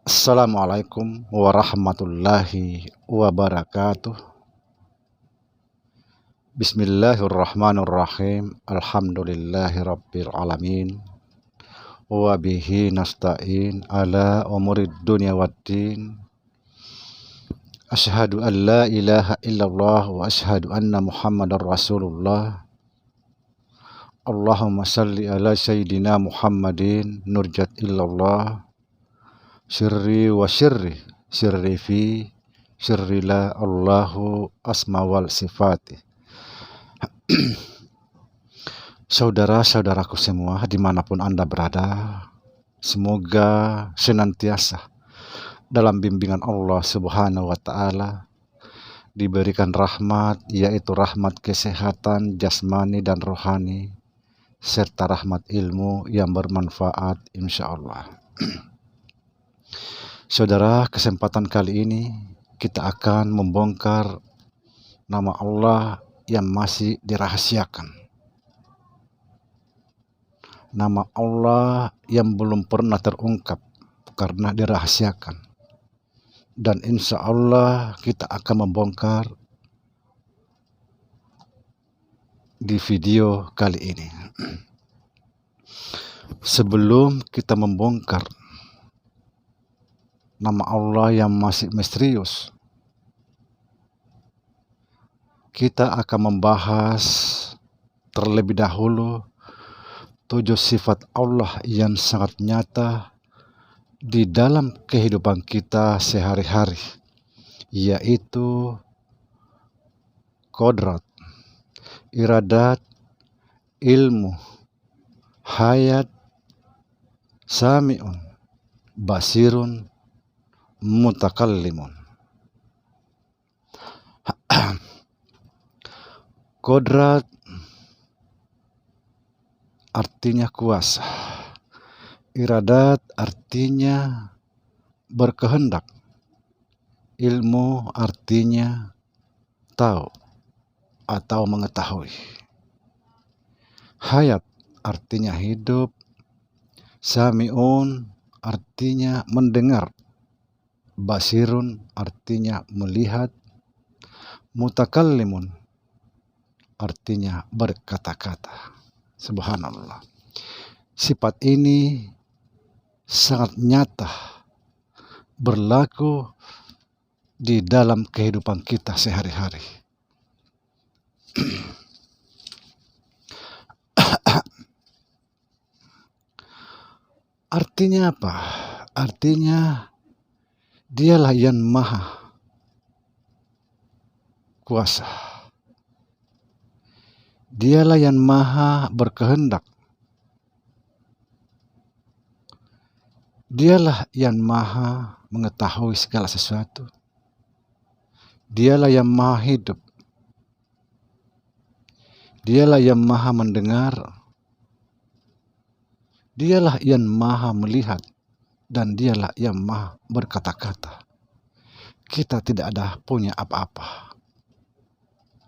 Assalamualaikum warahmatullahi wabarakatuh. Bismillahirrahmanirrahim. Alhamdulillahi rabbil alamin. Wa bihi nasta'in ala umurid dunya waddin. Asyhadu an la ilaha illallah wa asyhadu anna Muhammadar Rasulullah. Allahumma salli ala sayyidina Muhammadin nurjat illallah. Sirri wa sirri fi sirri la Allahu asma wal sifati. Saudara-saudaraku semua dimanapun Anda berada, semoga senantiasa dalam bimbingan Allah Subhanahu wa Ta'ala diberikan rahmat, yaitu rahmat kesehatan jasmani dan rohani, serta rahmat ilmu yang bermanfaat insya Allah. Saudara, kesempatan kali ini kita akan membongkar nama Allah yang masih dirahasiakan. Nama Allah yang belum pernah terungkap karena dirahasiakan. Dan insya Allah kita akan membongkar di video kali ini. Sebelum kita membongkar nama Allah yang masih misterius, kita akan membahas terlebih dahulu 7 sifat Allah yang sangat nyata di dalam kehidupan kita sehari-hari, yaitu kodrat, iradat, ilmu, hayat, sami'un, basirun, mutakallimun. Kodrat artinya kuasa, iradat artinya berkehendak, ilmu artinya tahu atau mengetahui, hayat artinya hidup, sami'un artinya mendengar, basirun artinya melihat, mutakallimun artinya berkata-kata. Subhanallah. Sifat ini sangat nyata berlaku di dalam kehidupan kita sehari-hari. Artinya apa? Artinya dialah yang maha kuasa. Dialah yang maha berkehendak. Dialah yang maha mengetahui segala sesuatu. Dialah yang maha hidup. Dialah yang maha mendengar. Dialah yang maha melihat. Dan dialah yang maha berkata-kata. Kita tidak ada punya apa-apa.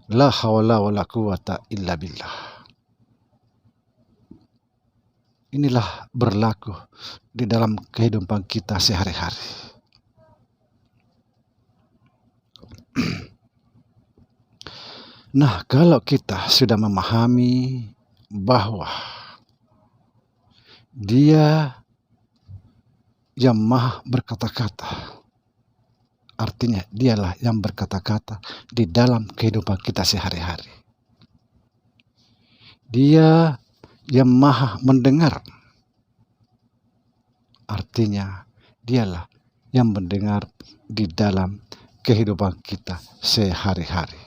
La hawla wa la quwata illa billah. Inilah berlaku di dalam kehidupan kita sehari-hari. Nah, kalau kita sudah memahami bahwa Dia yang maha berkata-kata, artinya dialah yang berkata-kata di dalam kehidupan kita sehari-hari. Dia yang maha mendengar, artinya dialah yang mendengar di dalam kehidupan kita sehari-hari.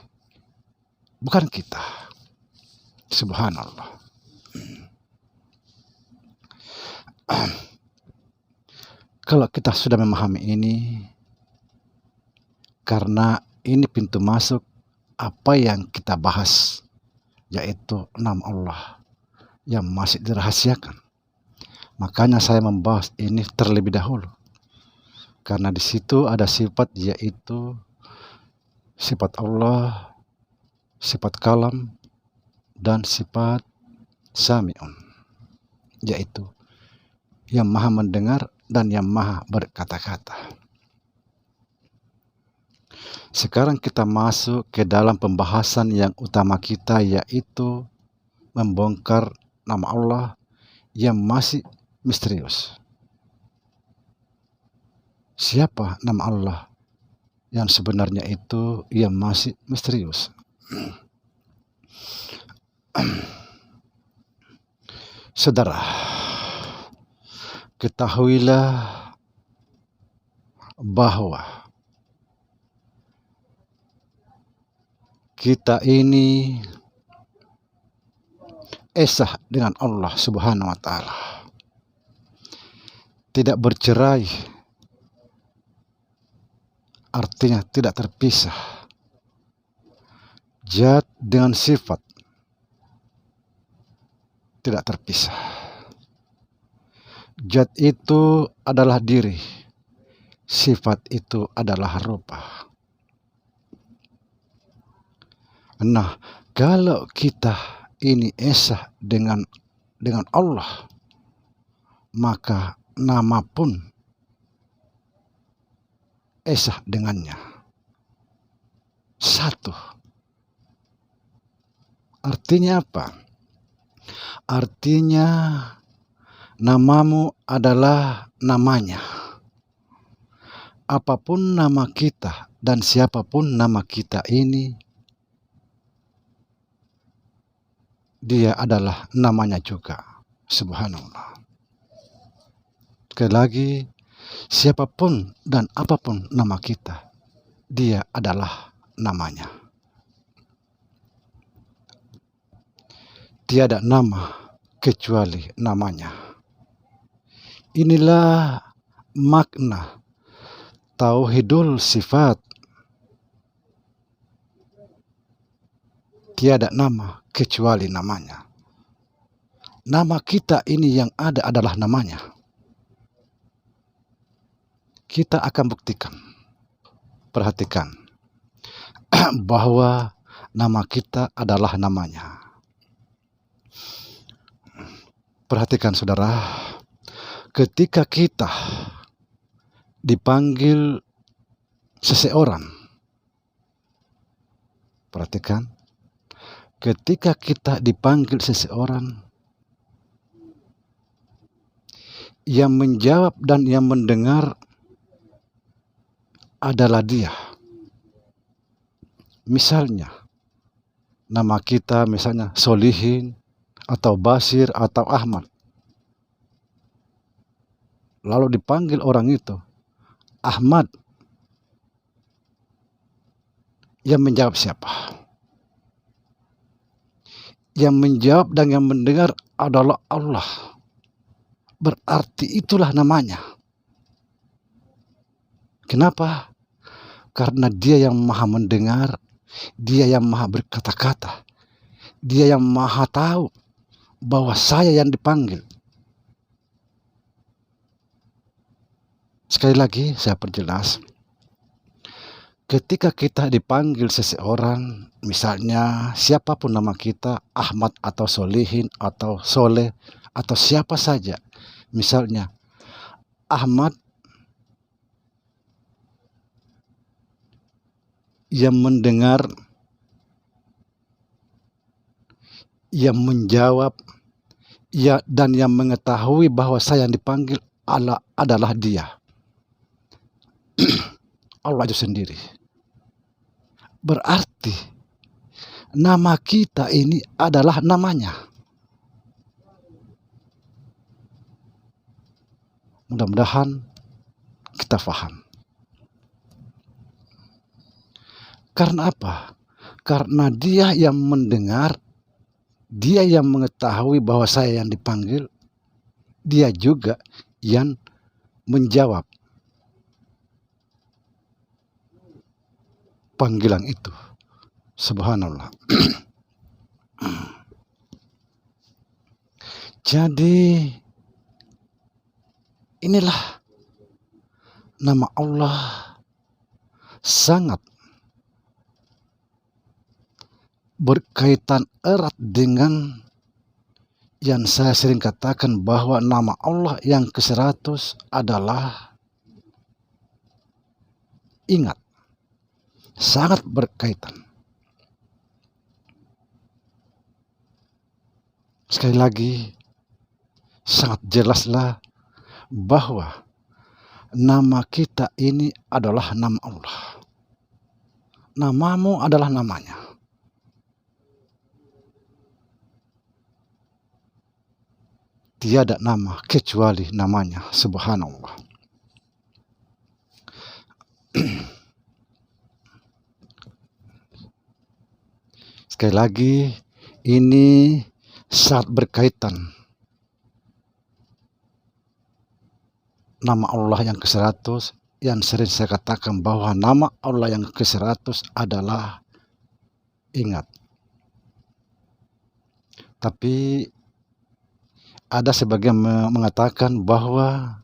Bukan kita. Subhanallah. Kalau kita sudah memahami ini, karena ini pintu masuk apa yang kita bahas, yaitu nama Allah yang masih dirahasiakan. Makanya saya membahas ini terlebih dahulu. Karena di situ ada sifat, yaitu sifat Allah, sifat kalam, dan sifat sami'un, yaitu yang maha mendengar dan yang maha berkata-kata. Sekarang kita masuk ke dalam pembahasan yang utama kita, yaitu membongkar nama Allah yang masih misterius. Siapa nama Allah yang sebenarnya itu yang masih misterius? Saudara, ketahuilah bahwa kita ini esa dengan Allah Subhanahu wa Ta'ala, tidak bercerai, artinya tidak terpisah. Zat dengan sifat tidak terpisah. Zat itu adalah diri, sifat itu adalah rupa. Nah, kalau kita ini esa dengan Allah, maka nama pun esa dengannya. Satu. Artinya apa? Artinya namamu adalah namanya. Apapun nama kita dan siapapun nama kita ini, dia adalah namanya juga. Subhanallah. Sekali lagi, siapapun dan apapun nama kita, dia adalah namanya. Tiada nama kecuali namanya. Inilah makna tauhidul sifat. Tiada nama kecuali namanya. Nama kita ini yang ada adalah namanya. Kita akan buktikan. Perhatikan bahwa nama kita adalah namanya. Perhatikan saudara, ketika kita dipanggil seseorang, perhatikan, ketika kita dipanggil seseorang, yang menjawab dan yang mendengar adalah dia. Misalnya, nama kita misalnya Solihin, atau Basir, atau Ahmad. Lalu dipanggil orang itu, Ahmad. Yang menjawab siapa? Yang menjawab dan yang mendengar adalah Allah. Berarti itulah namanya. Kenapa? Karena dia yang maha mendengar, dia yang maha berkata-kata, dia yang maha tahu bahwa saya yang dipanggil. Sekali lagi saya perjelas. Ketika kita dipanggil seseorang, misalnya siapapun nama kita, Ahmad atau Solihin atau Soleh atau siapa saja. Misalnya Ahmad, yang mendengar, yang menjawab, ya, dan yang mengetahui bahwa saya yang dipanggil adalah dia. Allah itu sendiri. Berarti nama kita ini adalah namanya. Mudah-mudahan kita paham. Karena apa? Karena dia yang mendengar, dia yang mengetahui bahwa saya yang dipanggil, dia juga yang menjawab panggilan itu. Subhanallah. Jadi inilah nama Allah sangat berkaitan erat dengan yang saya sering katakan bahwa nama Allah yang ke-100 adalah ingat, sangat berkaitan. Sekali lagi, sangat jelaslah bahwa nama kita ini adalah nama Allah. Namamu adalah namanya. Tiada nama kecuali namanya, subhanallah. Sekali lagi, ini sangat berkaitan. Nama Allah yang ke-100 yang sering saya katakan bahwa nama Allah yang ke-100 adalah ingat. Tapi ada sebagian mengatakan bahwa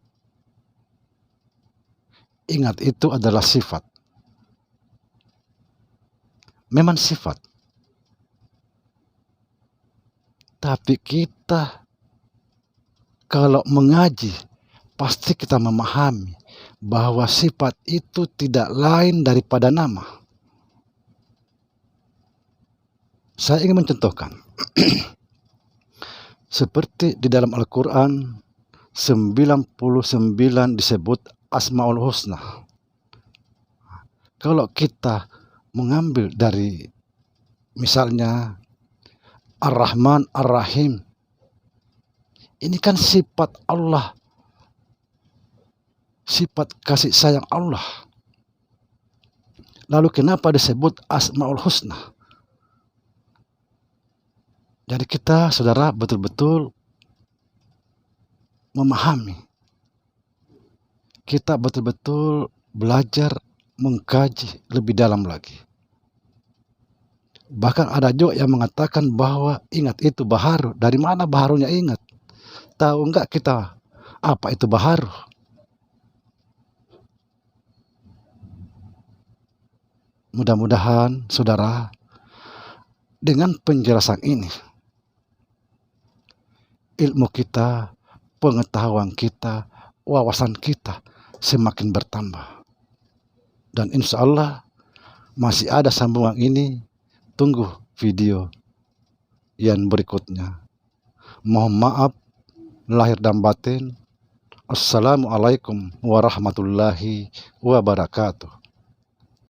ingat itu adalah sifat. Memang sifat. Tapi kita kalau mengaji pasti kita memahami bahwa sifat itu tidak lain daripada nama. Saya ingin mencontohkan. Seperti di dalam Al-Quran 99 disebut Asmaul Husna. Kalau kita mengambil dari misalnya Ar-Rahman, Ar-Rahim, ini kan sifat Allah, sifat kasih sayang Allah. Lalu kenapa disebut Asmaul Husna? Jadi kita, saudara, betul-betul memahami. Kita betul-betul belajar mengkaji lebih dalam lagi. Bahkan ada juga yang mengatakan bahwa ingat itu baharu. Dari mana baharunya ingat? Tahu enggak kita apa itu baharu? Mudah-mudahan saudara dengan penjelasan ini ilmu kita, pengetahuan kita, wawasan kita semakin bertambah. Dan insya Allah masih ada sambungan ini. Tunggu video yang berikutnya. Mohon maaf lahir dan batin. Assalamualaikum warahmatullahi wabarakatuh.